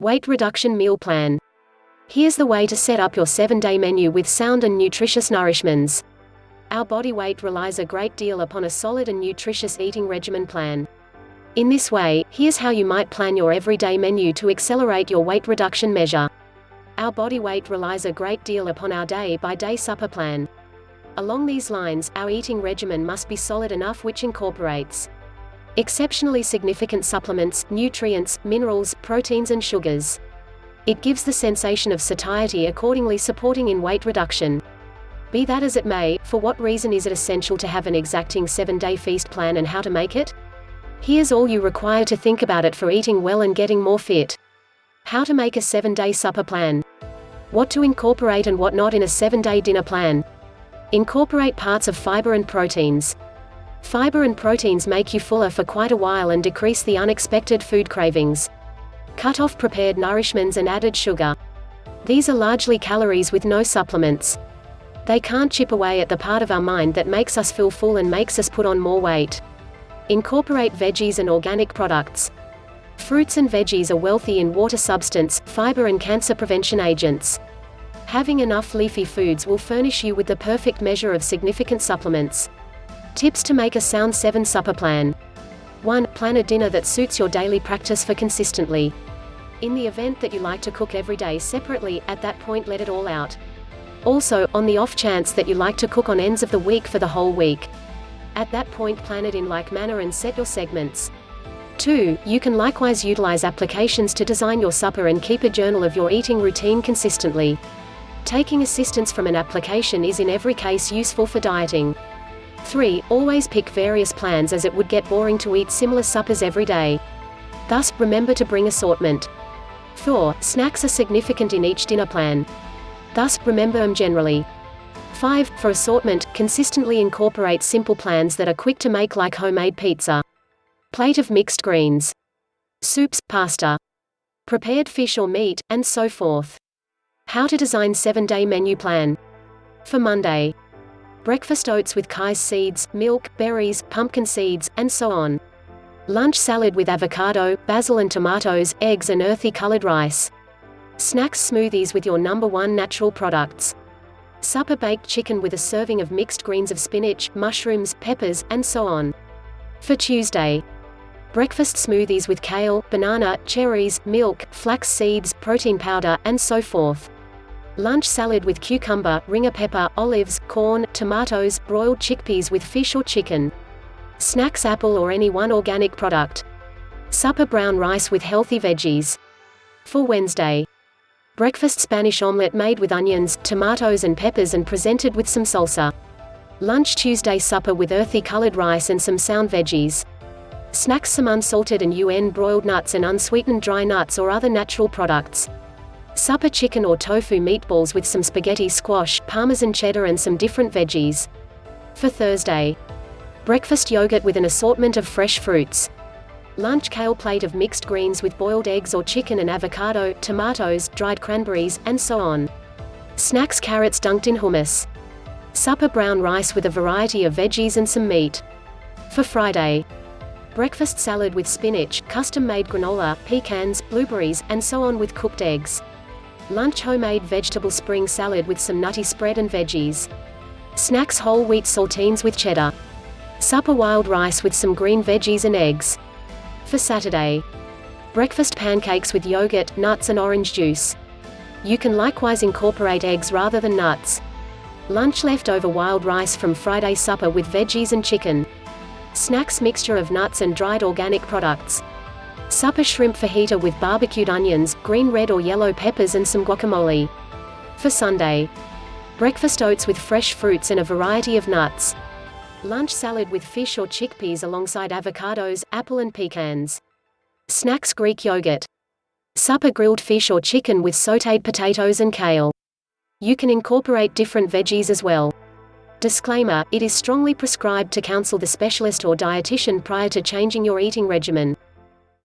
Weight reduction meal plan. Here's the way to set up your 7-day menu with sound and nutritious nourishments. Our body weight relies a great deal upon a solid and nutritious eating regimen plan. In this way, here's how you might plan your everyday menu to accelerate your weight reduction measure. Our body weight relies a great deal upon our day-by-day supper plan. Along these lines, our eating regimen must be solid enough, which incorporates exceptionally significant supplements, nutrients, minerals, proteins and sugars. It gives the sensation of satiety, accordingly supporting in weight reduction. Be that as it may, for what reason is it essential to have an exacting 7-day feast plan and how to make it? Here's all you require to think about it for eating well and getting more fit. How to make a 7-day supper plan. What to incorporate and what not in a 7-day dinner plan. Incorporate parts of fiber and proteins. Fiber and proteins make you fuller for quite a while and decrease the unexpected food cravings. Cut off prepared nourishments and added sugar. These are largely calories with no supplements. They can't chip away at the part of our mind that makes us feel full and makes us put on more weight. Incorporate veggies and organic products. Fruits and veggies are wealthy in water substance, fiber and cancer prevention agents. Having enough leafy foods will furnish you with the perfect measure of significant supplements. Tips to make a sound 7 supper plan. 1. Plan a dinner that suits your daily practice for consistently. In the event that you like to cook every day separately, at that point let it all out. Also, on the off chance that you like to cook on ends of the week for the whole week, at that point plan it in like manner and set your segments. 2. You can likewise utilize applications to design your supper and keep a journal of your eating routine consistently. Taking assistance from an application is in every case useful for dieting. 3. Always pick various plans, as it would get boring to eat similar suppers every day. Thus, remember to bring assortment. 4. Snacks are significant in each dinner plan. Thus, remember them generally. 5. For assortment, consistently incorporate simple plans that are quick to make, like homemade pizza, plate of mixed greens, soups, pasta, prepared fish or meat, and so forth. How to design 7-day menu plan. For Monday, breakfast oats with chia seeds, milk, berries, pumpkin seeds, and so on. Lunch salad with avocado, basil and tomatoes, eggs and earthy colored rice. Snacks smoothies with your #1 natural products. Supper baked chicken with a serving of mixed greens of spinach, mushrooms, peppers, and so on. For Tuesday, breakfast smoothies with kale, banana, cherries, milk, flax seeds, protein powder, and so forth. Lunch salad with cucumber, ringer pepper, olives, corn, tomatoes, broiled chickpeas with fish or chicken. Snacks apple or any one organic product. Supper brown rice with healthy veggies. For Wednesday, breakfast Spanish omelette made with onions, tomatoes and peppers and presented with some salsa. Lunch Tuesday supper with earthy colored rice and some sound veggies. Snacks some unsalted and broiled nuts and unsweetened dry nuts or other natural products. Supper chicken or tofu meatballs with some spaghetti squash, parmesan cheddar and some different veggies. For Thursday, breakfast yogurt with an assortment of fresh fruits. Lunch kale plate of mixed greens with boiled eggs or chicken and avocado, tomatoes, dried cranberries, and so on. Snacks carrots dunked in hummus. Supper brown rice with a variety of veggies and some meat. For Friday, breakfast salad with spinach, custom-made granola, pecans, blueberries, and so on with cooked eggs. Lunch homemade vegetable spring salad with some nutty spread and veggies. Snacks whole wheat saltines with cheddar. Supper wild rice with some green veggies and eggs. For Saturday, breakfast pancakes with yogurt, nuts and orange juice. You can likewise incorporate eggs rather than nuts. Lunch leftover wild rice from Friday supper with veggies and chicken. Snacks mixture of nuts and dried organic products. Supper shrimp fajita with barbecued onions, green, red or yellow peppers and some guacamole. For Sunday, breakfast oats with fresh fruits and a variety of nuts. Lunch salad with fish or chickpeas alongside avocados, apple and pecans. Snacks Greek yogurt. Supper grilled fish or chicken with sautéed potatoes and kale. You can incorporate different veggies as well. Disclaimer: it is strongly prescribed to counsel the specialist or dietitian prior to changing your eating regimen.